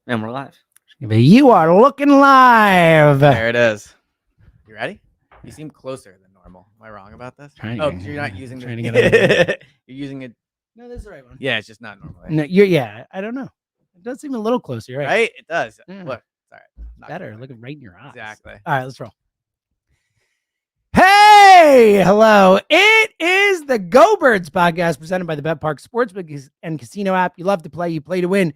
And we're live. You are looking live. There it is. You ready? You seem closer than normal. Am I wrong about this? Trying Oh, to- because you're not using trying to the. get You're using it. No, this is the right one. Yeah, it's just not normal. No, yeah, I don't know. It does seem a little closer, you're right? Right? It does. Yeah. Look, it's all right. Not Better. gonna- Look at right in your eyes. Exactly. All right, let's roll. Hey, hello. It is the Go Birds podcast presented by the Bet Parks Sportsbook and Casino app. You love to play, you play to win.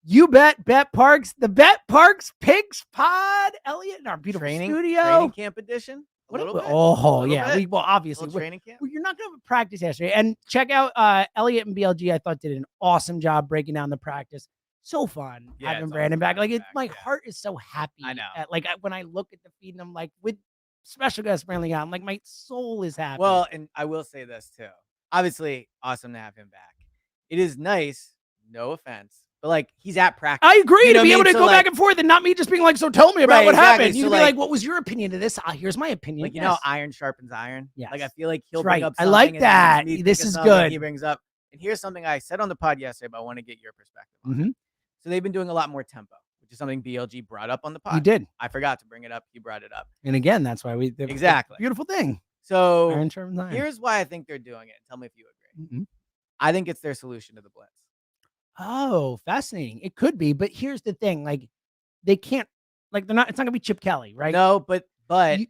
You bet Parks, the Bet Parks Picks Pod. Elliot in our beautiful studio. Training camp edition. A little bit. Oh, Little yeah. bit. Well, obviously, Training camp. you're not going to practice yesterday. And check out Elliot and BLG. I thought did an awesome job breaking down the practice. So fun Yeah, having it's Brandon awesome back. Like, having my him back, yeah. heart is so happy. I know. When I look at the feed and I'm like, with special guest Brandon, I'm like, my soul is happy. Well, and I will say this too. Obviously, awesome to have him back. It is nice. No offense. But like he's at practice. I agree You know to be what I able mean? to So, go back and forth and not me just being like, so tell me about Right, what exactly. happened. You So, can be like- like, what was your opinion to this? Here's my opinion. Like, you know, iron sharpens iron. Yes. Like, I feel like he'll That's bring right. up I something. like and then that. me This think of is something good. He brings up. And here's something I said on the pod yesterday, but I want to get your perspective on it. Mhm. So they've been doing a lot more tempo, which is something BLG brought up on the pod. He did. I forgot to bring it up. He brought it up. And again, that's why Exactly. Beautiful thing. So Iron sharpens iron. here's why I think they're doing it. Tell me if you agree. Mhm. I think it's their solution to the blitz. Oh, fascinating. It could be, but here's the thing: like, they can't, like, they're not. It's not gonna be Chip Kelly, right? No, but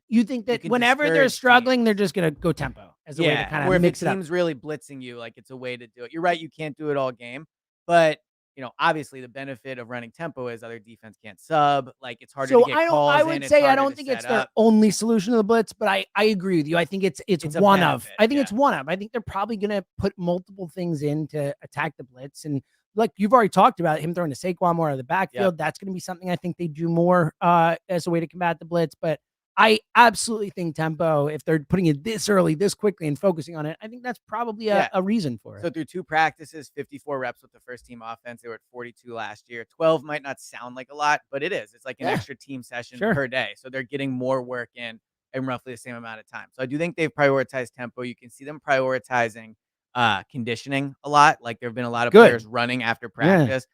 you think that can whenever they're discourage struggling, teams. they're just gonna go tempo as a way to kind or of if mix a it up. team's really blitzing you, like it's a way to do it. You're right, you can't do it all game, but you know, obviously the benefit of running tempo is other defense can't sub. Like it's harder So to get calls I in, would it's say I harder don't to think set it's their up. only solution to the blitz, but I agree with you. I think it's a one benefit, of. I think yeah. it's one of. I think they're probably gonna put multiple things in to attack the blitz, and like you've already talked about him throwing to Saquon more out of the backfield. That's going to be something I think they do more as a way to combat the blitz. But I absolutely think tempo, if they're putting it this early, this quickly, and focusing on it, I think that's probably a reason for it. So through 2 practices, 54 reps with the first team offense. They were at 42 last year. 12 might not sound like a lot, but it is. It's like an extra team session per day. So they're getting more work in roughly the same amount of time. So I do think they've prioritized tempo. You can see them prioritizing conditioning a lot. Like there have been a lot of players running after practice.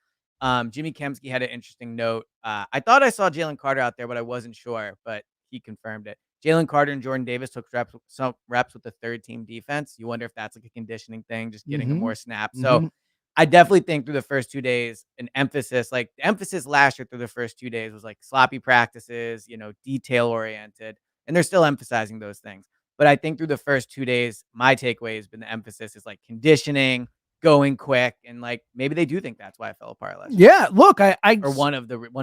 Jimmy Kemsky had an interesting note. I thought I saw Jalen Carter out there, but I wasn't sure, but he confirmed it. Jalen Carter and Jordan Davis took some reps with the third team defense. You wonder if that's like a conditioning thing, just getting them more snaps. So I definitely think through the first 2 days, the emphasis last year through the first 2 days was like sloppy practices, you know, detail oriented, and they're still emphasizing those things. But I think through the first 2 days, my takeaway has been the emphasis is like conditioning, going quick, and like maybe they do think that's why I fell apart last year. Yeah, look, I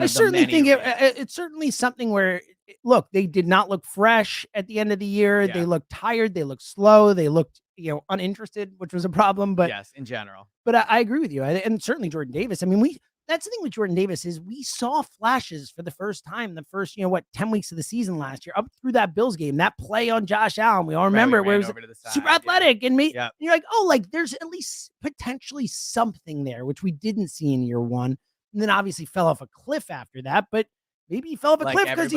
certainly think it's certainly something where look, they did not look fresh at the end of the year. Yeah. They looked tired. They looked slow. They looked, uninterested, which was a problem. But yes, in general. But I agree with you, and certainly Jordan Davis. I mean, that's the thing with Jordan Davis is we saw flashes for the first time the first 10 weeks of the season last year up through that Bills game, that play on Josh Allen. We all remember where it was super athletic and me. And you're like, oh, like there's at least potentially something there, which we didn't see in year one, and then obviously fell off a cliff after that. But maybe he fell off a cliff because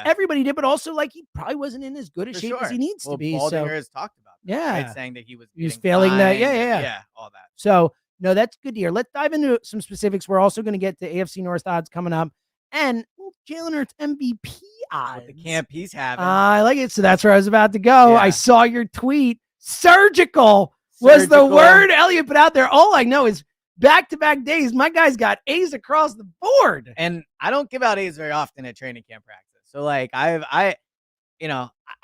everybody did, but also like he probably wasn't in as good a shape as he needs to be. Baldinger has talked about that, right? Saying that he was failing that. Yeah, all that. So no, that's good to hear. Let's dive into some specifics. We're also going to get to AFC North odds coming up, and Jalen Hurts MVP odds. With the camp he's having. I like it. So that's where I was about to go. I saw your tweet. Surgical was the word Elliot put out there. All I know is back-to-back days, my guy's got A's across the board. And I don't give out A's very often at training camp practice. So like I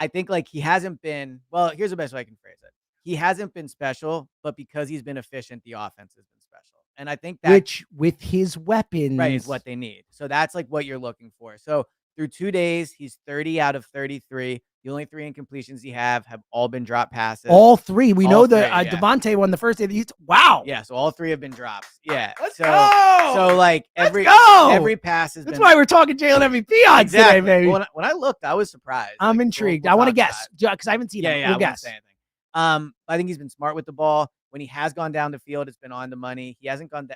think like he hasn't been, well, here's the best way I can phrase it. He hasn't been special, but because he's been efficient, the offense has been special. And I think that which with his weapons is what they need. So that's like what you're looking for. So through 2 days, he's 30 out of 33. The only 3 incompletions he have all been drop passes. All 3. We know that Devontae won the first day. Wow. Yeah, so all 3 have been drops. Yeah. Let's go. So like every pass has That's why we're talking Jalen MVP odds today, baby. When I looked, I was surprised. I'm intrigued. I want to guess because I haven't seen him. We'll guess. Say anything. I think he's been smart with the ball. When he has gone down the field, it's been on the money. He hasn't gone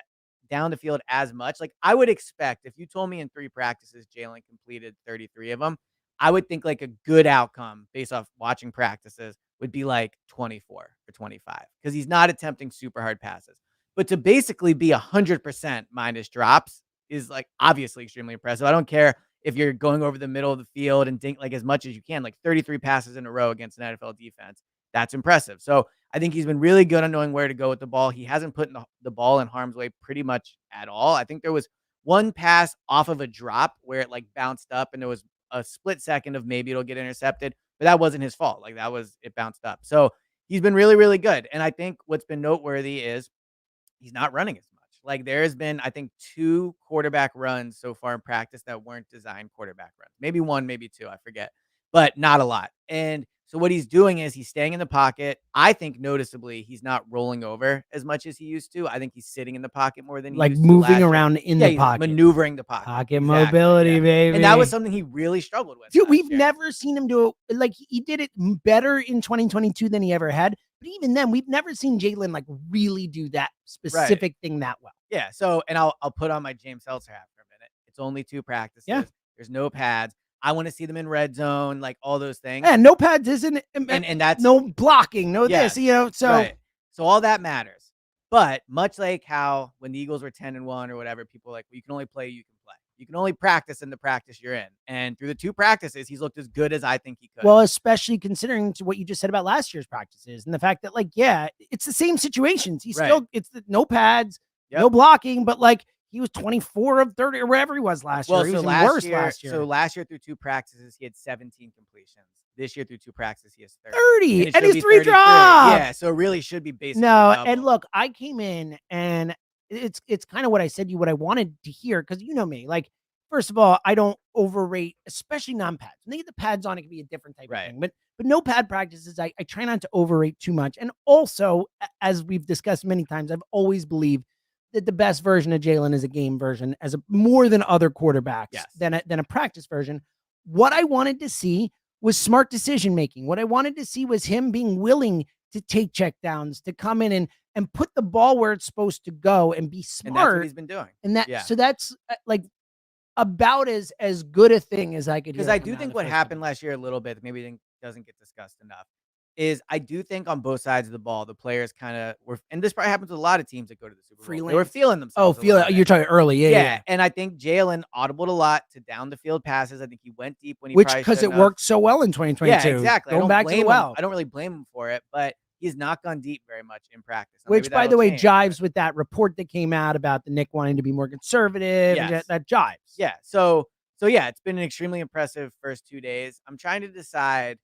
down the field as much. Like I would expect if you told me in 3 practices, Jalen completed 33 of them, I would think like a good outcome based off watching practices would be like 24 or 25 because he's not attempting super hard passes. But to basically be 100% minus drops, is like obviously extremely impressive. I don't care if you're going over the middle of the field and dink like as much as you can, like 33 passes in a row against an NFL defense. That's impressive. So I think he's been really good on knowing where to go with the ball. He hasn't put the ball in harm's way pretty much at all. I think there was one pass off of a drop where it like bounced up and there was a split second of maybe it'll get intercepted, but that wasn't his fault. Like it bounced up. So he's been really, really good. And I think what's been noteworthy is he's not running as much. Like there has been, I think, 2 quarterback runs so far in practice that weren't designed quarterback runs. Maybe 1, maybe 2, I forget, but not a lot. And so what he's doing is he's staying in the pocket. I think noticeably he's not rolling over as much as he used to. I think he's sitting in the pocket more than he like used to moving last around year. in the pocket, maneuvering the pocket, pocket mobility, baby. And that was something he really struggled with. Dude, we've never seen him do it. Like he did it better in 2022 than he ever had. But even then, we've never seen Jalen like really do that specific thing that well. Yeah. So, and I'll put on my James Seltzer hat for a minute. It's only 2 practices. Yeah. There's no pads. I want to see them in red zone, like all those things. And no pads isn't, and that's no blocking, no this, So, so all that matters. But much like how when the Eagles were 10-1 or whatever, people were like, well, you can only play, you can play. You can only practice in the practice you're in. And through the 2 practices, he's looked as good as I think he could. Well, especially considering to what you just said about last year's practices and the fact that, like, yeah, it's the same situations. He's still, it's no pads, no blocking, but like he was 24 of 30 or wherever he was last year. He was worse last year. So last year through 2 practices, he had 17 completions. This year through 2 practices, he has 30. And he's 3 drops. Yeah, so it really should be basically double. And look, I came in and it's kind of what I said to you, what I wanted to hear, because you know me. Like, first of all, I don't overrate, especially non-pads. When they get the pads on, it can be a different type of thing. But no pad practices, I try not to overrate too much. And also, as we've discussed many times, I've always believed that the best version of Jalen is a game version, as a more than other quarterbacks than a practice version. What I wanted to see was smart decision making. What I wanted to see was him being willing to take check downs, to come in and put the ball where it's supposed to go and be smart. And that's what he's been doing. And so that's like about as good a thing as I could hear. Because I do think what happened last year a little bit, maybe doesn't get discussed enough, is I do think on both sides of the ball, the players kind of were, and this probably happens with a lot of teams that go to the Super Bowl. They were feeling themselves. Oh, you're talking early. Yeah. And I think Jalen audibled a lot to down the field passes. I think he went deep when he because it worked so well in 2022. Yeah, exactly. Going back to the well. I don't really blame him for it, but he's not gone deep very much in practice. Which, by the way, jives with that report that came out about the Nick wanting to be more conservative. Yes. That jives. Yeah. So yeah, it's been an extremely impressive first 2 days. I'm trying to decide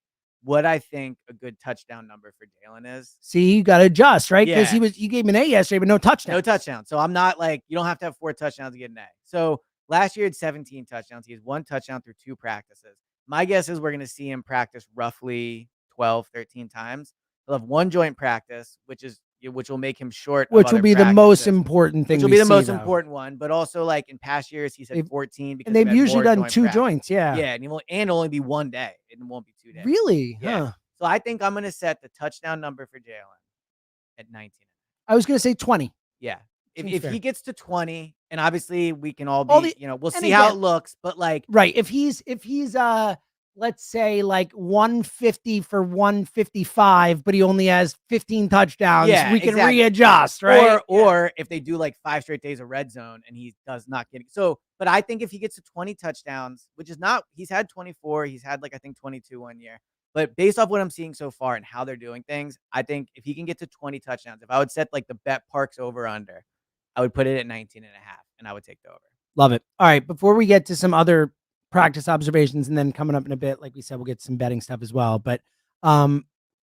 what I think a good touchdown number for Jalen is. See, you got to adjust, right? Because you gave him an A yesterday, but no touchdown. No touchdown. So I'm not like, you don't have to have 4 touchdowns to get an A. So last year he had 17 touchdowns. He has 1 touchdown through 2 practices. My guess is we're going to see him practice roughly 12, 13 times. He'll have 1 joint practice, which will make him short. Which will be the most important thing. Which will be the most important one. But also, like in past years, he's had 14 because and they've usually done 2 joints. Yeah. Yeah, and it'll only be 1 day. It won't be 2 days. Really? Yeah. Huh. So I think I'm going to set the touchdown number for Jalen at 19. I was going to say 20. Yeah. If he gets to 20, and obviously we can all be, we'll see how it looks. But like, right. If he's let's say like 150 for 155, but he only has 15 touchdowns. We can readjust, right? Or if they do like 5 straight days of red zone and he does not get it. So, but I think if he gets to 20 touchdowns, which is not, he's had 24, he's had like, I think 22 one year, but based off what I'm seeing so far and how they're doing things, I think if he can get to 20 touchdowns, if I would set like the Bet Parks over under, I would put it at 19 and a half and I would take the over. Love it. All right. Before we get to some other practice observations, and then coming up in a bit, like we said, we'll get some betting stuff as well. But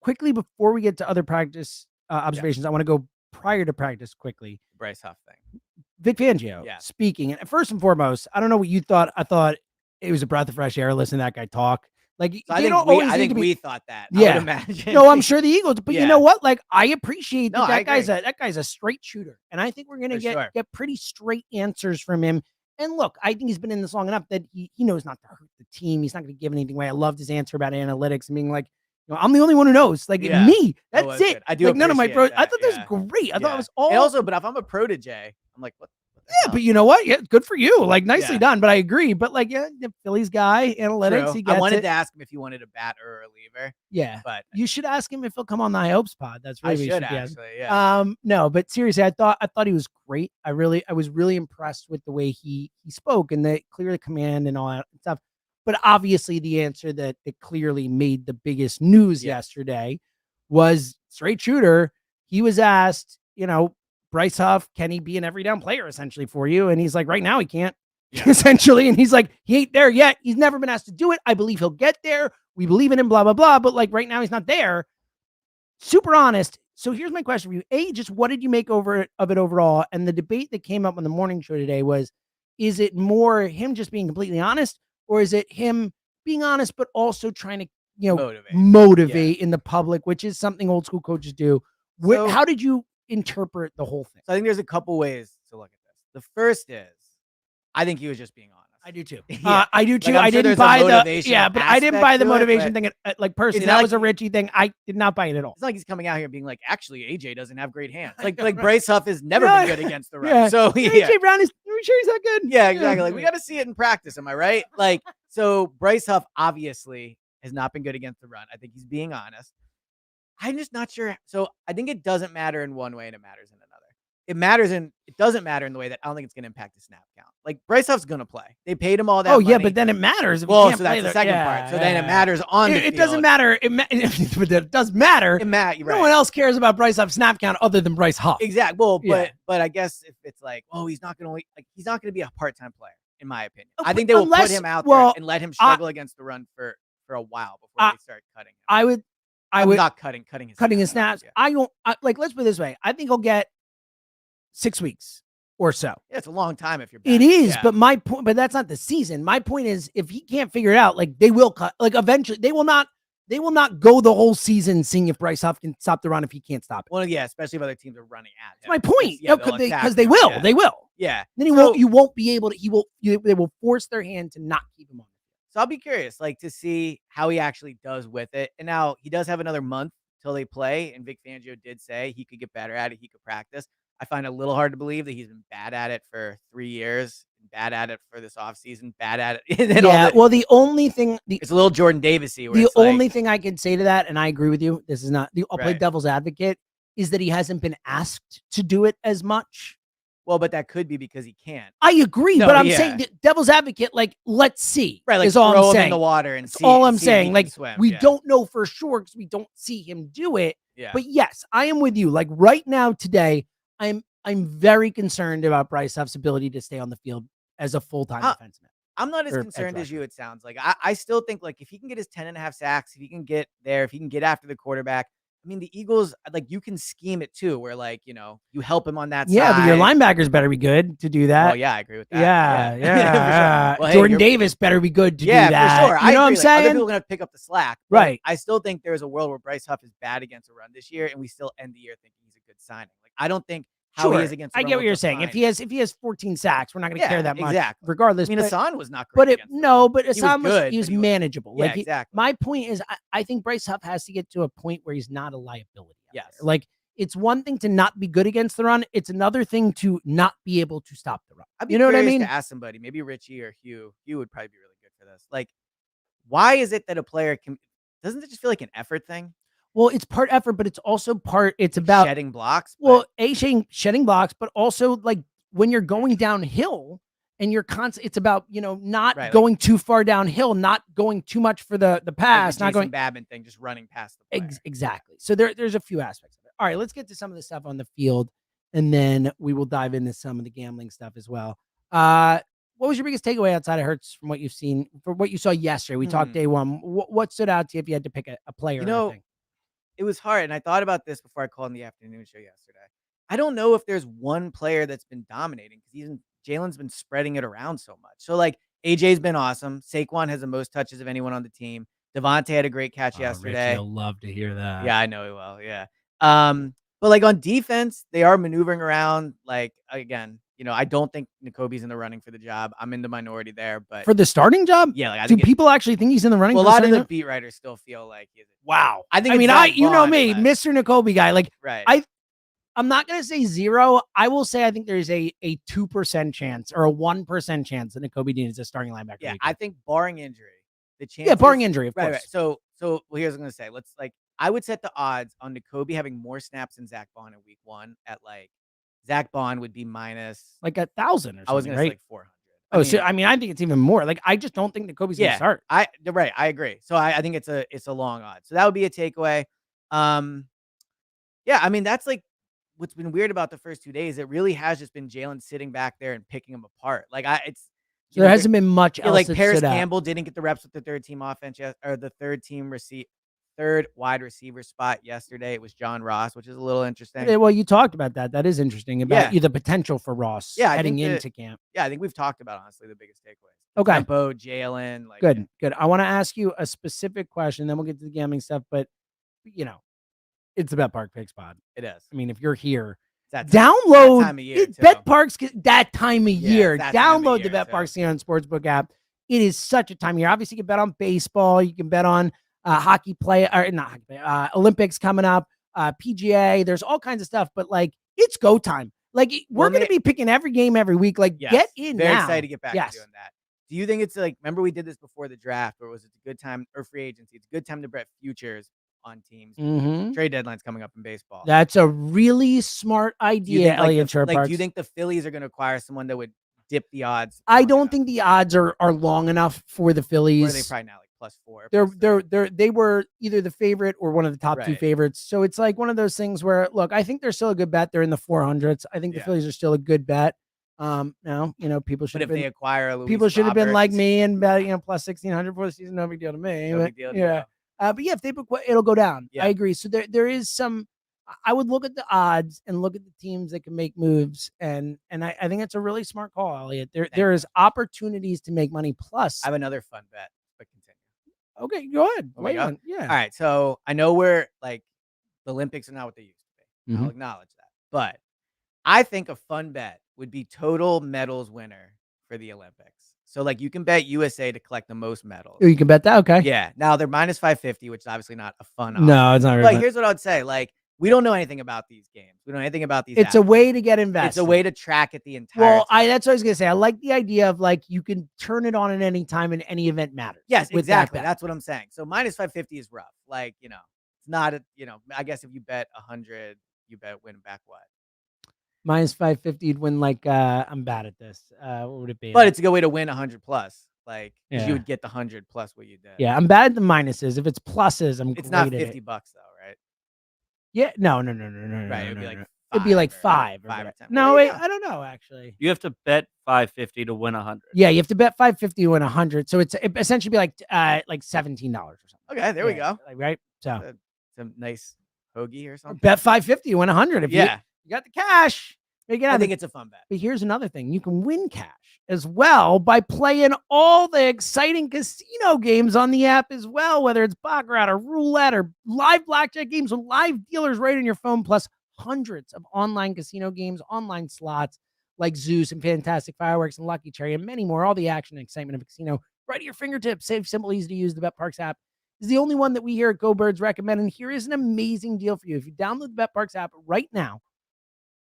quickly, before we get to other practice observations, I want to go prior to practice quickly. Bryce Huff thing. Vic Fangio speaking. And first and foremost, I don't know what you thought. I thought it was a breath of fresh air listening to that guy talk. Like, so I think we thought that. Yeah. I would imagine. No, I'm sure the Eagles, but you know what? Like, I appreciate that that guy's a straight shooter. And I think we're going to get pretty straight answers from him. And look, I think he's been in this long enough that he knows not to hurt the team. He's not going to give anything away. I loved his answer about analytics and being like, I'm the only one who knows. Like me, that's it. Good. I do like none of my pros. That. I thought that was great. I thought it was all. And also, but if I'm a protege, I'm like, what Yeah, but you know what? Yeah, good for you. Like, nicely done. But I agree. But like, the Phillies guy, analytics, True. he gets I wanted it. to ask him if he wanted a batter or a reliever. Yeah, but you should ask him if he'll come on the High Hopes pod. That's really I what you should be asking. actually. Yeah. No, but seriously, I thought he was great. I was really impressed with the way he spoke and the clear command and all that stuff. But obviously, the answer that clearly made the biggest news yesterday was straight shooter. He was asked, Bryce Huff, can he be an every down player essentially for you? And he's like, right now he can't, essentially. And he's like, he ain't there yet. He's never been asked to do it. I believe he'll get there. We believe in him, blah, blah, blah. But like right now he's not there. Super honest. So here's my question for you. A, just what did you make of it overall? And the debate that came up on the morning show today was, is it more him just being completely honest, or is it him being honest, but also trying to, motivate in the public, which is something old school coaches do. How did you interpret the whole thing? So I think there's a couple ways to look at this. The first is, I think he was just being honest. I do too. I do too. Like, I didn't buy but I didn't buy the motivation thing. Like personally, that was a Richie thing. I did not buy it at all. It's not like he's coming out here being like, actually, AJ doesn't have great hands. Like Bryce Huff has never been good against the run. Yeah. So AJ Brown is. Are we sure he's not good? Yeah, exactly. Like we got to see it in practice. Am I right? Like so, Bryce Huff obviously has not been good against the run. I think he's being honest. I'm just not sure. So I think it doesn't matter in one way and it matters in another. It doesn't matter in the way that I don't think it's going to impact the snap count. Like Bryce Huff's going to play. They paid him all that. Oh yeah, but then it matters. Well, so that's the second part. So then it matters on the field. It doesn't matter. But it does matter. Right. No one else cares about Bryce Huff's snap count other than Bryce Huff. Exactly. Well, but I guess if it's like, oh, he's not going to be a part-time player, in my opinion. I think they will put him out there and let him struggle against the run for a while before they start cutting him. I would not cutting his snaps. I don't let's put it this way. I think he'll get 6 weeks or so. Yeah, it's a long time if you're back. It is, but my point, but that's not the season. My point is, if he can't figure it out, like they will cut. Like eventually, they will not go the whole season seeing if Bryce Huff can stop the run if he can't stop it. Well, yeah, especially if other teams are running at him. That's my point. Because they will. Yeah. They will. Yeah. Then you won't be able to. They will force their hand to not keep him on. So I'll be curious, to see how he actually does with it. And now he does have another month till they play. And Vic Fangio did say he could get better at it. He could practice. I find it a little hard to believe that he's been bad at it for 3 years, bad at it for this offseason, bad at it. Well, the only thing it's a little Jordan Davis-y. The only thing I can say to that, and I agree with you, this is not I'll play devil's advocate, is that he hasn't been asked to do it as much. Well, but that could be because he can't. I agree, but I'm saying devil's advocate, let's see. Right, is all I'm saying. Him in the water and see. All I'm saying. Swim. We don't know for sure because we don't see him do it. Yeah. But yes, I am with you. Like right now, today, I'm very concerned about Bryce Huff's ability to stay on the field as a full-time defenseman. I'm not as concerned as you, it sounds like. I still think, if he can get his 10.5 sacks, if he can get there, if he can get after the quarterback, I mean, the Eagles, you can scheme it too, where, you help him on that side. Yeah, but your linebackers better be good to do that. Oh, yeah, I agree with that. Yeah. Sure. Well, Jordan Davis better be good to do that. Yeah, for sure. You know what I'm saying? Other people are going to pick up the slack. Right. I still think there's a world where Bryce Huff is bad against a run this year, and we still end the year thinking he's a good signing. I don't think how he is against the run. I get what you're saying. If he has 14 sacks, we're not going to care that much. Exactly. Regardless. I mean, Hassan was not great. But Hassan was manageable. Yeah, exactly. My point is, I think Bryce Huff has to get to a point where he's not a liability. Yes. It's one thing to not be good against the run. It's another thing to not be able to stop the run. You know what I mean? To ask somebody, maybe Richie or Hugh. Hugh would probably be really good for this. Why is it that a player doesn't it just feel like an effort thing? Well, it's part effort, but it's also it's about shedding blocks. Well, shedding blocks, but also when you're going downhill and you're it's about, not going too far downhill, not going too much for the pass, not going Babin thing, just running past the player. Exactly. So there's a few aspects of it. All right, let's get to some of the stuff on the field, and then we will dive into some of the gambling stuff as well. What was your biggest takeaway outside of Hurts from what you've seen, from what you saw yesterday? We talked day one. What stood out to you if you had to pick a player? It was hard, and I thought about this before I called in the afternoon show yesterday. I don't know if there's one player that's been dominating because Jalen's been spreading it around so much. So, AJ's been awesome. Saquon has the most touches of anyone on the team. Devontae had a great catch yesterday. Richie will love to hear that. Yeah, I know he will. Yeah. But on defense, they are maneuvering around. Again, I don't think N'Kobe's in the running for the job. I'm in the minority there, but for the starting job, yeah. Do people actually think he's in the running? Well, a lot of the beat writers still feel like he's. Wow. I think. Mr. N'Kobe guy. Right. I'm not going to say 0. I will say I think there's a 2% chance or a 1% chance that Nakobe Dean is a starting linebacker. Yeah, I think barring injury, the chance. Yeah, barring injury, of course. Right. So well, here's what I'm going to say. Let's I would set the odds on Nakobe having more snaps than Zach Bond in week 1 at Zach Bond would be minus 1,000 or something. I was going to say 400. I think it's even more. I just don't think Nakobe's going to start. I agree. So I think it's a long odds. So that would be a takeaway. Yeah, that's what's been weird about the first 2 days. It really has just been Jalen sitting back there and picking them apart. There hasn't been much else. Paris Campbell didn't get the reps with the third team offense or the third wide receiver spot yesterday. It was John Ross, which is a little interesting. Yeah, well, you talked about that. That is interesting about the potential for Ross heading into camp. Yeah, I think we've talked about, honestly, the biggest takeaways. Okay. Tempo, Jalen. Good. I want to ask you a specific question, then we'll get to the gambling stuff. But, it's the Bet Park Picks pod. It is. If you're here, download that time of year, Bet Parks that time of year. Download the Bet Parks Sportsbook app. It is such a time of year. Obviously, you can bet on baseball. You can bet on hockey play, or not hockey play, Olympics coming up, PGA. There's all kinds of stuff, but it's go time. We're going to be picking every game every week. Get in Very now. excited to get back to doing that. Do you think it's remember we did this before the draft, or was it a good time, or free agency? It's a good time to bet futures on teams. Mm-hmm. Trade deadline's coming up in baseball. That's a really smart idea, Elliot Sherparks. Do you think the Phillies are going to acquire someone that would dip the odds? I don't think the odds are long enough for the Phillies. Where are they probably now, +4? They were either the favorite or one of the top 2 favorites. So it's one of those things where, look, I think they're still a good bet. They're in the 400s. I think the Phillies are still a good bet. Now, people should. But if they acquire Luis people should have been Roberts, like me and bet, +1,600 for the season. No big deal to me. No big deal. But if they book, it'll go down. Yeah. I agree. So there is some. I would look at the odds and look at the teams that can make moves, and I think it's a really smart call, Elliot. There is opportunities to make money. Plus, I have another fun bet, but continue. Okay, go ahead. Yeah. All right. So I know we're the Olympics are not what they used to be. Mm-hmm. I'll acknowledge that, but I think a fun bet would be total medals winner for the Olympics. So you can bet USA to collect the most medals. Oh, you can bet that. Okay. Yeah. Now they're -550, which is obviously not a fun. No, it's not. Really here's what I would say. We don't know anything about these games. We don't know anything about these. It's a way to get invested. It's a way to track it the entire. Well, that's what I was gonna say. I like the idea of you can turn it on at any time and any event matters. Yes, exactly. That's what I'm saying. So -550 is rough. It's not a. I guess if you bet 100, you bet win back what? -550, you'd win I'm bad at this. What would it be? But it's a good way to win 100 plus. You would get the 100 plus what you did. Yeah, I'm bad at the minuses. If it's pluses, It's not $50 though, right? Yeah, no. Right, it would be it'd be 5 or 10. No, wait, I don't know actually. You have to bet 550 to win 100. Yeah, you have to bet 550 to win 100. So it essentially be $17 or something. Okay, there we go. Right, so it's a nice hoagie or something. Bet 550 to win 100. If you got the cash. I think it's a fun bet. But here's another thing. You can win cash as well by playing all the exciting casino games on the app as well, whether it's baccarat or roulette or live blackjack games with live dealers right on your phone, plus hundreds of online casino games, online slots like Zeus and Fantastic Fireworks and Lucky Cherry and many more. All the action and excitement of a casino right at your fingertips. Safe, simple, easy to use. The Bet Parks app is the only one that we here at Go Birds recommend. And here is an amazing deal for you. If you download the Bet Parks app right now,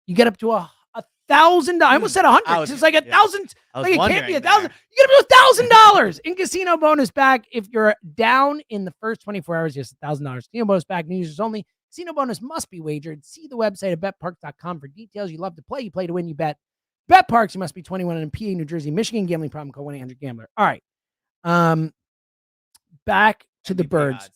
you get up to $1,000. I almost said 100. It's like 1,000. It can't be 1,000. You get up to $1,000 in casino bonus back if you're down in the first 24 hours. Just $1,000 casino bonus back. New users only. Casino bonus must be wagered. See the website at betparks.com for details. You love to play. You play to win. You bet. Bet Parks. You must be 21 in PA, New Jersey, Michigan. Gambling problem. Call 1-800-GAMBLER. All right. Back to the birds.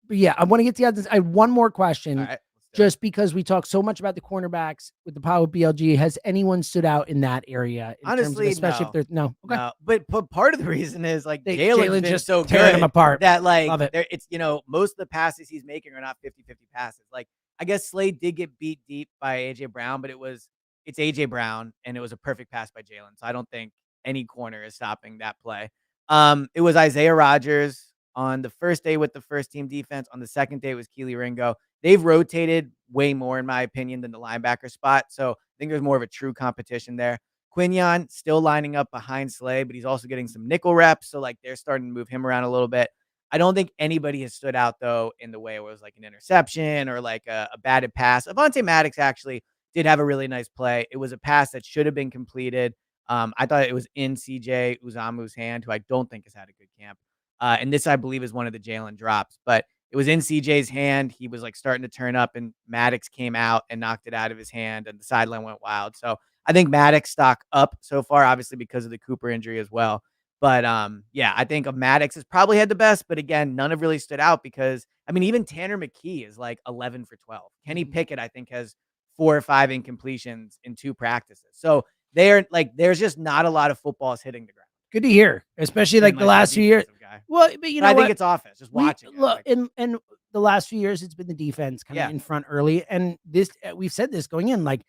But yeah, I want to get to the odds. I have one more question. All right. Just because we talk so much about the cornerbacks with the power of BLG, has anyone stood out in that area? Honestly, especially no. if there's no. Okay. No. But part of the reason is Jalen's been just so tearing good them apart. that Love it. it's most of the passes he's making are not 50-50 passes. I guess Slade did get beat deep by AJ Brown, but it's AJ Brown and it was a perfect pass by Jalen. So I don't think any corner is stopping that play. It was Isaiah Rodgers on the first day with the first team defense. On the second day it was Keely Ringo. They've rotated way more, in my opinion, than the linebacker spot. So I think there's more of a true competition there. Quinion still lining up behind Slay, but he's also getting some nickel reps. So they're starting to move him around a little bit. I don't think anybody has stood out though in the way it was an interception or a batted pass. Avonte Maddox actually did have a really nice play. It was a pass that should have been completed. I thought it was in CJ Uzamu's hand, who I don't think has had a good camp. And this, I believe, is one of the Jalen drops, but it was in CJ's hand. He was like starting to turn up, and Maddox came out and knocked it out of his hand, and the sideline went wild. So I think Maddox stock up so far, obviously because of the Cooper injury as well. But yeah, I think of Maddox has probably had the best, but again, none have really stood out because I mean, even Tanner McKee is like 11 for 12. Kenny Pickett, I think, has 4 or 5 incompletions in 2 practices. So they're like, there's just not a lot of footballs hitting the ground. Good to hear, especially like the last few years. Well, but you know, I think it's offense. Just watching. Look, in the last few years, it's been the defense kind of in front early, and this we've said this going in. Like,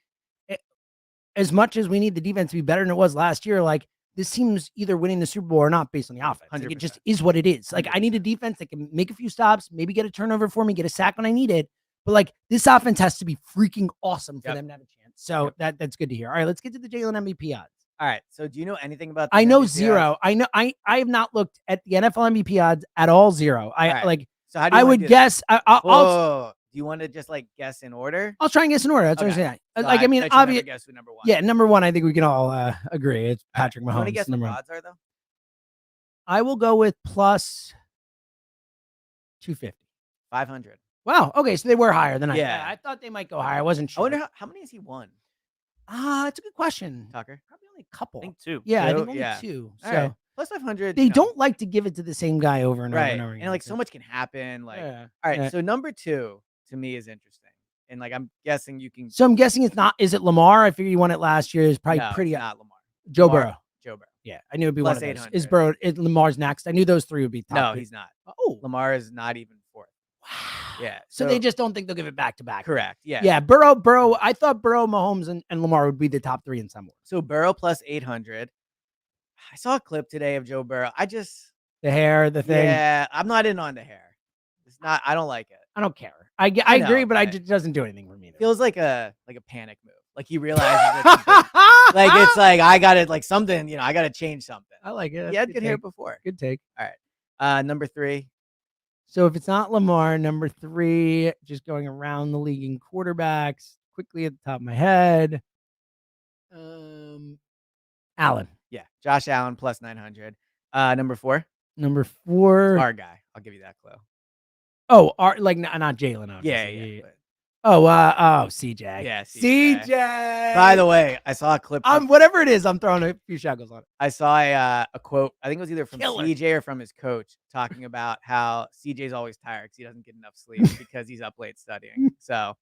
as much as we need the defense to be better than it was last year, like this team's either winning the Super Bowl or not based on the offense. Like, it just is what it is. Like 100%. I need a defense that can make a few stops, maybe get a turnover for me, get a sack when I need it. But like this offense has to be freaking awesome for them to have a chance. So that's good to hear. All right, let's get to the Jalen MVP odds. All right. So do you know anything about I know MVP 0. Odds? I know I have not looked at the NFL MVP odds at all. 0. Like so how do you I would guess I'll do you want to just like guess in order? I'll try and guess in order. That's what I'm saying. So like I mean, obviously guess who number 1. Yeah, number 1. I think we can all agree. It's Patrick Mahomes. You want to guess what odds are though? I will go with plus 250. 500. Wow. Okay, so they were higher than I thought. I thought they might go higher. I wasn't sure. I wonder how many has he won? It's a good question. Tucker? Probably only a couple. I think 2. Yeah, I think only 2. So right. Plus 500. They don't like to give it to the same guy over and over and over again. And like so much can happen. Like all right. So number 2 to me is interesting. And like I'm guessing you can. So I'm guessing it's not. Is it Lamar? I figured you won it last year. It's probably pretty. It's not Lamar. Joe Burrow. Joe Burrow. Yeah, I knew it'd be plus one of those. Is Burrow? Lamar's next. I knew those 3 would be top. No, he's not. Oh, Lamar is not even 4th. Wow. Yeah. So they just don't think they'll give it back to back. Correct. Yeah. Yeah. Burrow. I thought Burrow, Mahomes, and Lamar would be the top 3 in some way. So Burrow plus 800. I saw a clip today of Joe Burrow. The hair, the thing. Yeah, I'm not in on the hair. It's not. I don't like it. I don't care. I agree, but it doesn't do anything for me. Feels like a panic move. Like he realizes it's like it's like I gotta like something. You know, I gotta change something. I like it. He had good hair before. Good take. All right. Number 3. So if it's not Lamar, number 3, just going around the league in quarterbacks quickly at the top of my head. Allen. Yeah, Josh Allen plus 900. Number 4. Number 4. Our guy. I'll give you that clue. Oh, like not Jalen. Yeah. Oh, CJ. Yeah, CJ. By the way, I saw a clip. Whatever it is, I'm throwing a few shackles on it. I saw a quote. I think it was either from CJ or from his coach talking about how CJ's always tired because he doesn't get enough sleep because he's up late studying. So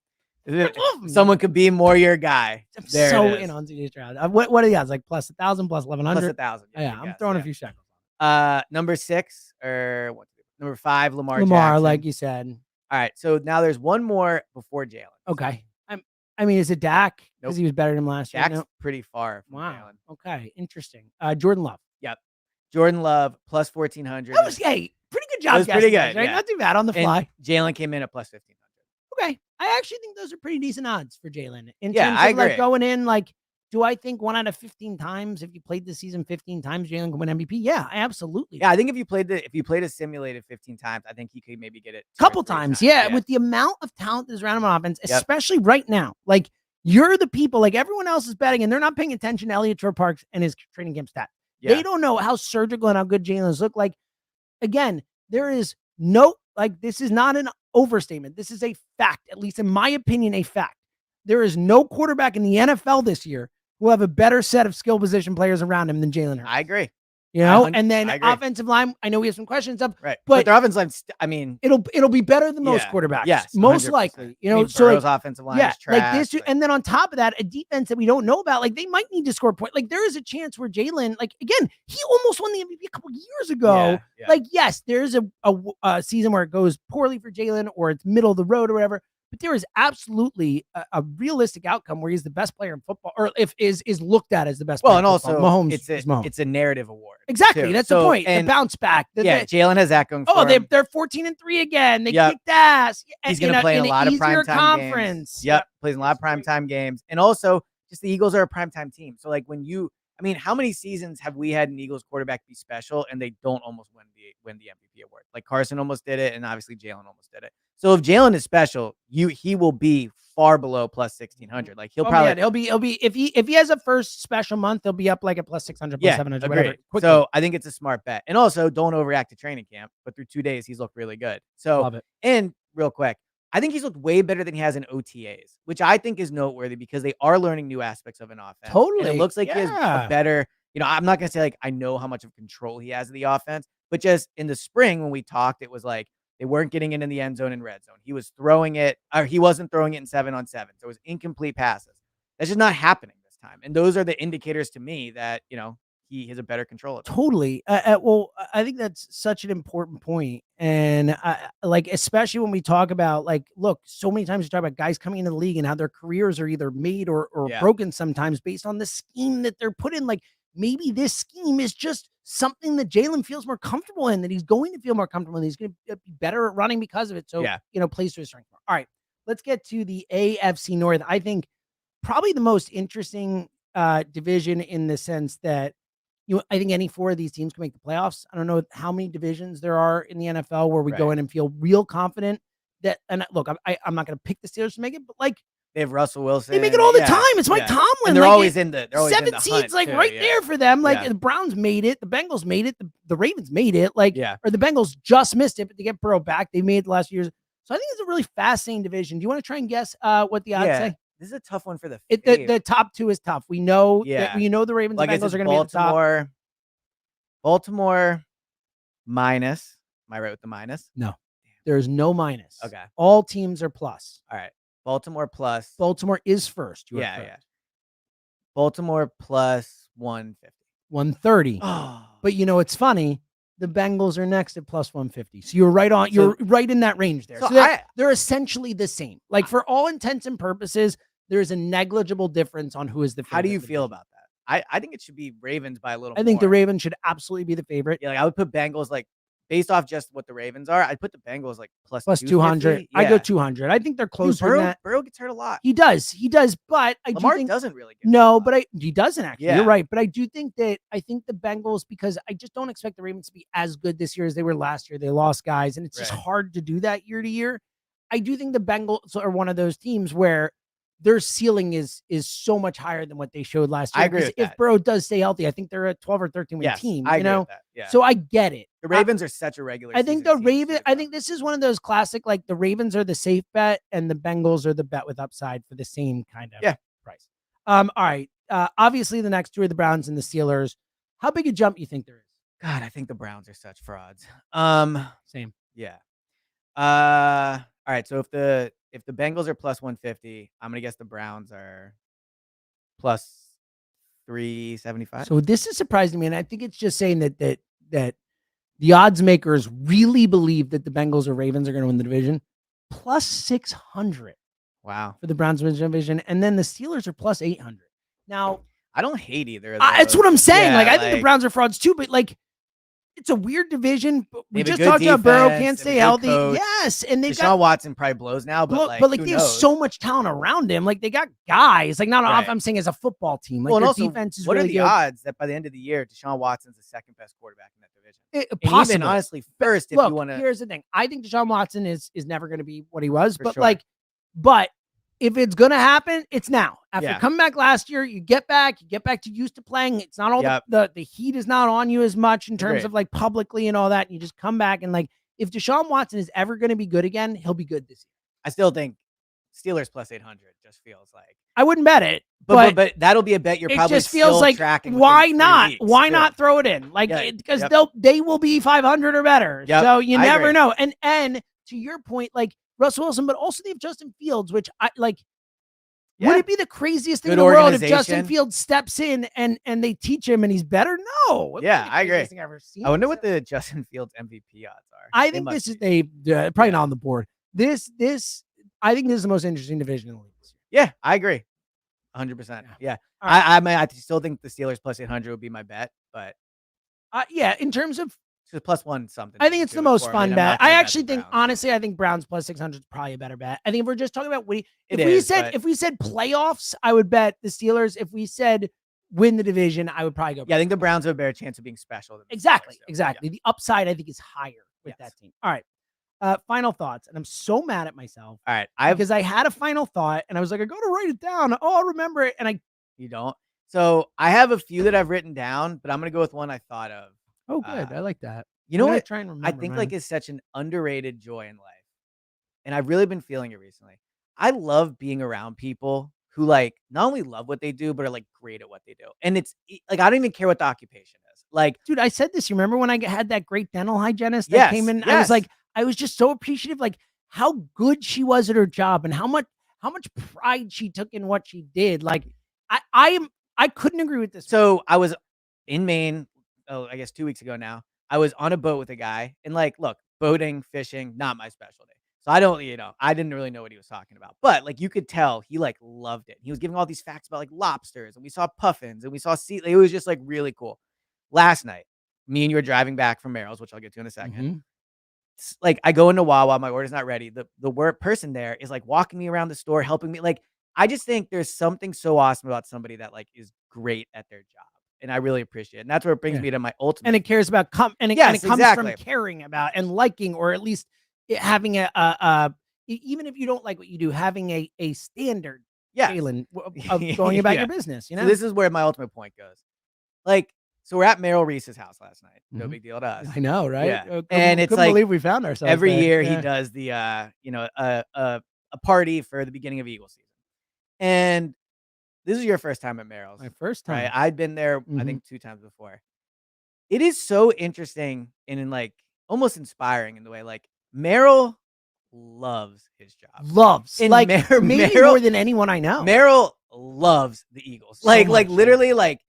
someone could be more your guy. I'm so in on CJ Stroud. What are the odds? Like plus 1,000, plus 1,100? Plus 1,000. Yeah, I'm throwing a few shackles on it. Number 6 or what? Number 5, Lamar Jackson. Like you said. All right, so now there's one more before Jalen. Okay. I mean, is it Dak? Because he was better than him last year. Dak's pretty far from Jalen. Okay, interesting. Jordan Love. Yep. Jordan Love plus 1,400. That was pretty good job. That was pretty good. Right? Not too bad on the fly. Jalen came in at plus 1,500. Okay, I actually think those are pretty decent odds for Jalen. In terms of like going in, like, do I think 1 out of 15 times, if you played the season 15 times, Jalen can win MVP? Yeah, absolutely. Yeah, I think if you played a simulated 15 times, I think he could maybe get it a couple times. Yeah, with the amount of talent that's around him on offense, especially right now. Like, you're the people, like everyone else is betting, and they're not paying attention to Elliott Parks and his training camp stats. Yeah. They don't know how surgical and how good Jalen's look like. Again, there is no, like, this is not an overstatement. This is a fact, at least in my opinion, a fact. There is no quarterback in the NFL this year who have a better set of skill position players around him than Jalen Hurts. I agree. You know, and then offensive line, I know we have some questions up, right? But their offensive line, I mean, it'll be better than most quarterbacks. Yes, most likely. You know, I mean, so Burrow's offensive line is trash. Like this, and then on top of that, a defense that we don't know about, like they might need to score point. Like there is a chance where Jalen, like again, he almost won the MVP a couple years ago. Yeah. Like yes, there is a season where it goes poorly for Jalen, or it's middle of the road or whatever. But there is absolutely a realistic outcome where he's the best player in football, or if is looked at as the best. Well, player and in also Mahomes, it's a narrative award. Exactly, too. That's the point. The bounce back. Jalen has that going. Oh, they're 14-3 again. They kicked ass. He's going to play in a lot of primetime games. Yep, plays in a lot of primetime games, and also just the Eagles are a primetime team. So like I mean, how many seasons have we had an Eagles quarterback be special and they don't almost win the MVP award? Like Carson almost did it, and obviously Jalen almost did it. So if Jalen is special, he will be far below plus 1,600. Like he'll probably he'll be if he has a first special month, he'll be up like at plus 600, plus 700, whatever. Quickly. So I think it's a smart bet. And also don't overreact to training camp, but through 2 days, he's looked really good. So love it. And real quick, I think he's looked way better than he has in OTAs, which I think is noteworthy because they are learning new aspects of an offense. Totally. And it looks like he has a better, I'm not going to say like I know how much of control he has of the offense, but just in the spring when we talked, it was like they weren't getting it in the end zone and red zone. He was throwing it, or he wasn't throwing it in 7-on-7. So it was incomplete passes. That's just not happening this time. And those are the indicators to me that, he has a better control of it. Totally. Well, I think that's such an important point. And like, especially when we talk about like, look, so many times we talk about guys coming into the league and how their careers are either made or broken sometimes based on the scheme that they're put in. Like maybe this scheme is just something that Jalen feels more comfortable in, that he's going to feel more comfortable in. He's going to be better at running because of it. So, plays to his strength more. All right, let's get to the AFC North. I think probably the most interesting division in the sense that, I think any 4 of these teams can make the playoffs. I don't know how many divisions there are in the NFL where we go in and feel real confident that, and look, I'm not going to pick the Steelers to make it, but like, they have Russell Wilson. They make it all the time. It's Mike Tomlin. And they're always in the 7 seeds, like right there for them. Like the Browns made it, the Bengals made it, the Ravens made it. Like, or the Bengals just missed it, but they get Burrow back. They made it the last years. So I think it's a really fascinating division. Do you want to try and guess what the odds say? This is a tough one for the top 2 is tough. We know that the Ravens and Bengals are going to be at the top. Baltimore minus. Am I right with the minus? No, there's no minus. Okay. All teams are plus. All right. Baltimore plus. Baltimore is first. Yeah. Baltimore plus 150. 130. Oh. But it's funny. The Bengals are next at plus 150. So you're right on. You're right in that range there. So they're essentially the same. Like for all intents and purposes, there's a negligible difference on who is the favorite. How do you feel about that? I think it should be Ravens by a little more. I think the Ravens should absolutely be the favorite. Yeah, like I would put Bengals like based off just what the Ravens are. I'd put the Bengals like plus 200. Yeah. I go 200. I think they're closer. Dude, than that. Burrow gets hurt a lot. He does. But Lamar doesn't really get but he doesn't actually. Yeah. You're right. But I do think the Bengals, because I just don't expect the Ravens to be as good this year as they were last year. They lost guys, and it's just hard to do that year to year. I do think the Bengals are one of those teams where their ceiling is so much higher than what they showed last year. I agree with that. If Burrow does stay healthy, I think they're a 12 or 13 win team. I agree with that. Yeah. So I get it. The Ravens are such a regular. I think I think this is one of those classic, like the Ravens are the safe bet and the Bengals are the bet with upside for the same kind of price. All right. Obviously the next 2 are the Browns and the Steelers. How big a jump you think there is? God, I think the Browns are such frauds. Same. Yeah. All right. So if the Bengals are plus 150, I'm gonna guess the Browns are plus 375. So this is surprising me, and I think it's just saying that the odds makers really believe that the Bengals or Ravens are going to win the division. Plus 600. Wow. For the Browns division, and then the Steelers are plus 800. Now I don't hate either. It's what I'm saying. I think the Browns are frauds too, but like. It's a weird division. We just talked about Burrow can't stay healthy. Coach. Yes, and they've Deshaun Watson probably blows now, but they have so much talent around him. Like they got guys. Like not off. I'm saying as a football team. Like their defense is what really are the odds that by the end of the year, Deshaun Watson's the second best quarterback in that division? Possibly, even honestly, first if you want to. Here's the thing. I think Deshaun Watson is never going to be what he was, but sure. but if it's going to happen, it's now. After coming back last year, you get back to used to playing. It's not all the heat is not on you as much in terms of like publicly and all that. And you just come back and like, if Deshaun Watson is ever going to be good again, he'll be good this year. I still think Steelers plus 800 just feels like. I wouldn't bet it. But that'll be a bet you're probably just feels like tracking. Why not? Why not throw it in? Like because they will be 500 or better. So you never know. And to your point, like Russell Wilson, but also they have Justin Fields, which I like. Yeah. Would it be the craziest thing in the world if Justin Fields steps in and they teach him and he's better? No. Yeah, I agree. I've ever seen. I wonder what the Justin Fields MVP odds are. I think this is probably not on the board. This I think this is the most interesting division in the league. Yeah, I agree. 100%. Yeah. Right. I still think the Steelers plus 800 would be my bet, but in terms of plus one something. I think it's the most fun bet. I actually think, honestly, I think Browns plus 600 is probably a better bet. I think if we're just talking about if we said playoffs, I would bet the Steelers. If we said win the division, I would probably go. Yeah, I think the Browns have a better chance of being special. Than exactly. The upside, I think, is higher with that team. All right. Final thoughts, and I'm so mad at myself. All right, because I had a final thought, and I was like, I got to write it down. Oh, I'll remember it, and you don't. So I have a few that I've written down, but I'm gonna go with one I thought of. Oh, good. I like that. You know what? Try and remember. I think like is such an underrated joy in life, and I've really been feeling it recently. I love being around people who like not only love what they do, but are like great at what they do. And it's like I don't even care what the occupation is. Like, dude, I said this. You remember when I had that great dental hygienist that came in? Yes. I was just so appreciative, like how good she was at her job and how much pride she took in what she did. Like, I couldn't agree with this. So I was in Maine, I guess 2 weeks ago now. I was on a boat with a guy, and like, look, boating, fishing, not my specialty. So I don't, I didn't really know what he was talking about, but like you could tell he like loved it. He was giving all these facts about like lobsters, and we saw puffins, and we saw sea. It was just like really cool. Last night, me and you were driving back from Merrill's, which I'll get to in a second. Mm-hmm. Like I go into Wawa, my order's not ready. The work person there is like walking me around the store, helping me. Like I just think there's something so awesome about somebody that like is great at their job. And I really appreciate it. And that's where it brings me to my ultimate. And it cares about and it comes from caring about and liking, or at least having even if you don't like what you do, having a standard, Jalen, of going about your business. You know, so this is where my ultimate point goes. Like, so we're at Merrill Reese's house last night. No big deal to us. I know, right? Yeah. And it's like believe we found ourselves every year he does the a party for the beginning of Eagle season. And this is your first time at Merrill's. My first time. Right? I'd been there, I think 2 times before. It is so interesting and in like almost inspiring in the way like Merrill loves his job. Loves. And like Merrill, maybe more than anyone I know. Merrill loves the Eagles. So like much, literally like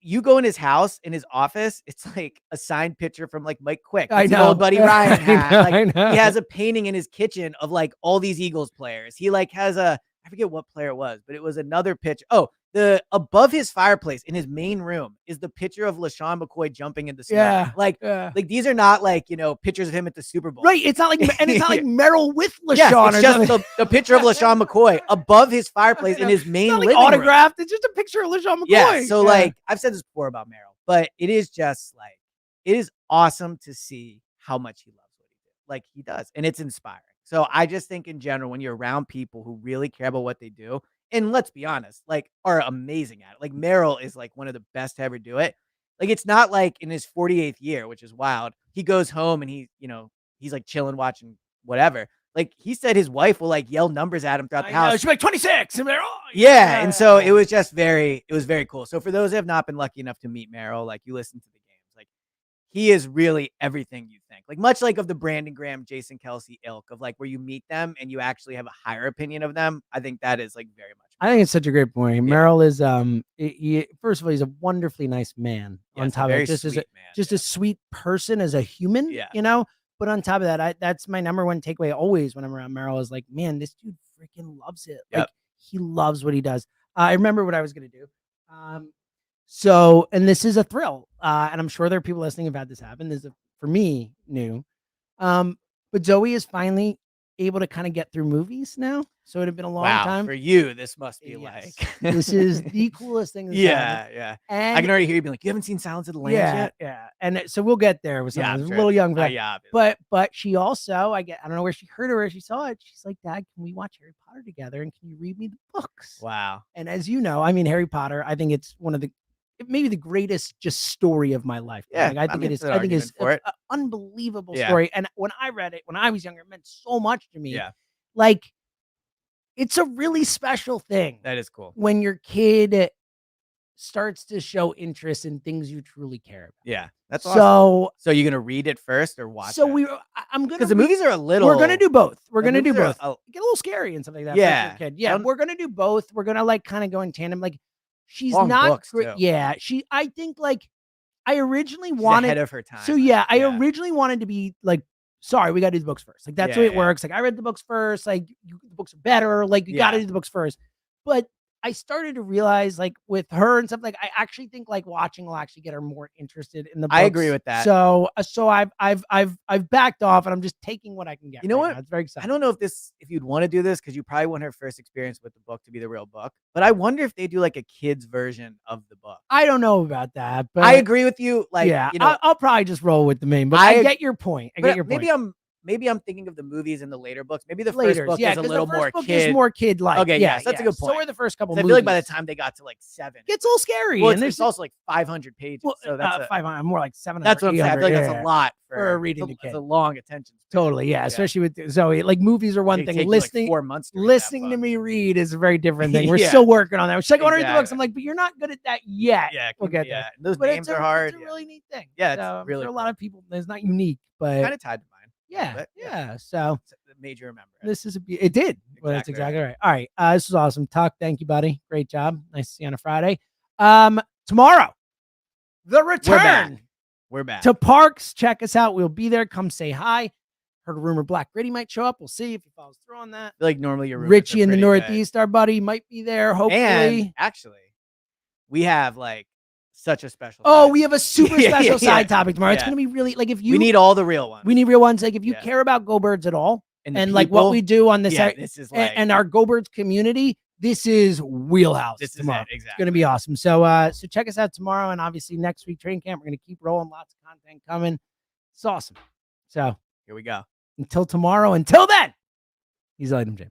you go in his house, in his office, it's like a signed picture from like Mike Quick. I know. An old Buddy Ryan hat. I know. He has a painting in his kitchen of like all these Eagles players. He like has I forget what player it was, but it was another pitch. Oh, above his fireplace in his main room is the picture of LaShawn McCoy jumping in the snow. Yeah. Like these are not like, pictures of him at the Super Bowl. Right. It's not like, and it's not like Merrill with LaShawn. It's just the picture of LaShawn McCoy above his fireplace in his main living autographed. room. It's just a picture of LaShawn McCoy. Yeah. So like I've said this before about Merrill, but it is just like, it is awesome to see how much he loves what he did. Like he does. And it's inspiring. So I just think in general, when you're around people who really care about what they do, and let's be honest, like are amazing at it. Like Merrill is like one of the best to ever do it. Like it's not like in his 48th year, which is wild. He goes home and he's like chilling, watching whatever. Like he said his wife will like yell numbers at him throughout the house. She's like 26. And And so it was just it was very cool. So for those who have not been lucky enough to meet Merrill, like you listen to the games, like he is really everything you think. Like much like of the Brandon Graham, Jason Kelsey ilk of like where you meet them and you actually have a higher opinion of them. I think that is like very much. I think it's such a great point. Yeah. Merrill is first of all, he's a wonderfully nice man. On top of it, just a sweet person as a human. Yeah. But on top of that, that's my number one takeaway always when I'm around Merrill is like, man, this dude freaking loves it. Like he loves what he does. I remember what I was gonna do. So, and this is a thrill. And I'm sure there are people listening who've had this happen. This is for me new. But Zoe is finally able to kind of get through movies now. So it had been a long time. For you, this must be like this is the coolest thing. Yeah. And I can already hear you being like, you haven't seen Silence of the Lambs yet? Yeah. And so we'll get there with something. It's a little young, but she also, I don't know where she heard it or where she saw it. She's like, Dad, can we watch Harry Potter together? And can you read me the books? Wow. And as you know, I mean, Harry Potter, I think it's maybe the greatest just story of my life. Yeah. Like, I think it's an unbelievable story. And when I read it, when I was younger, it meant so much to me. Yeah. Like, it's a really special thing. That is cool. When your kid starts to show interest in things you truly care about. Yeah. That's awesome. So you're going to read it first or watch it? I'm going to. Because the movies are a little. We're going to do both. We're going to do both. Get a little scary and stuff like that. Yeah. For your kid. Yeah. We're going to do both. We're going to like kind of go in tandem. Like she's long not books, great. too. Yeah. I think like I originally wanted. Ahead of her time. So yeah, I originally wanted to be like, sorry, we got to do the books first. Like that's the way it works. Like I read the books first. Like the books are better. Like you got to do the books first. But I started to realize, like with her and stuff, like I actually think like watching will actually get her more interested in the books. I agree with that. So I've backed off, and I'm just taking what I can get. You know what? Now. It's very exciting. I don't know if you'd want to do this because you probably want her first experience with the book to be the real book. But I wonder if they do like a kid's version of the book. I don't know about that, but I agree with you. Like, I'll probably just roll with the main. But I get your point. I get your point. Maybe I'm maybe I'm thinking of the movies and the later books. Maybe the Later, first book yeah, is a 'cause little the first more book kid. is more kid-like. Okay, yeah, so that's a good point. So are the first couple I movies. feel like by the time they got to like 7, it gets a little scary. well, and it's also like 500 pages. well, So that's 500, more like 700. that's what I'm saying. I feel like that's a lot for reading to It's kids. a long attention span. Totally, yeah. Especially with Zoe. Like movies are one It'd thing. take you, Listening, like 4 months to read that listening to book. me read is a very different thing. We're Yeah. still working on that. She's like, I want to read the books. Exactly. I'm like, but you're not good at that yet. Yeah, we'll get there. and those But names are hard. It's a really neat thing. Yeah, it's so, I'm really sure a cool. lot of people. It's not unique, but Kind of tied to mine. yeah, Yeah. So It made you remember. this is it did. Well, that's exactly right. All right, this was awesome. Tuck, thank you, buddy. Great job. Nice to see you on a Friday. Tomorrow, the return. We're back. To Parks. Check us out. We'll be there. Come say hi. Heard a rumor Black Gritty might show up. We'll see if he follows through on that. I feel like normally your Richie in the Northeast, our buddy, might be there. Hopefully. And actually, we have like such a special. Oh, we have a super special side topic tomorrow. It's Yeah. going to be really like if you. We need all the real ones. We need real ones. Like if you care about Go Birds at all, and like what we do on this, this is like, and our Go Birds community, this is wheelhouse. This is tomorrow. it, exactly. It's going to be awesome. So, so check us out tomorrow, and obviously next week training camp. We're going to keep rolling. Lots of content coming. It's awesome. So here we go. Until tomorrow. Until then, he's Item James.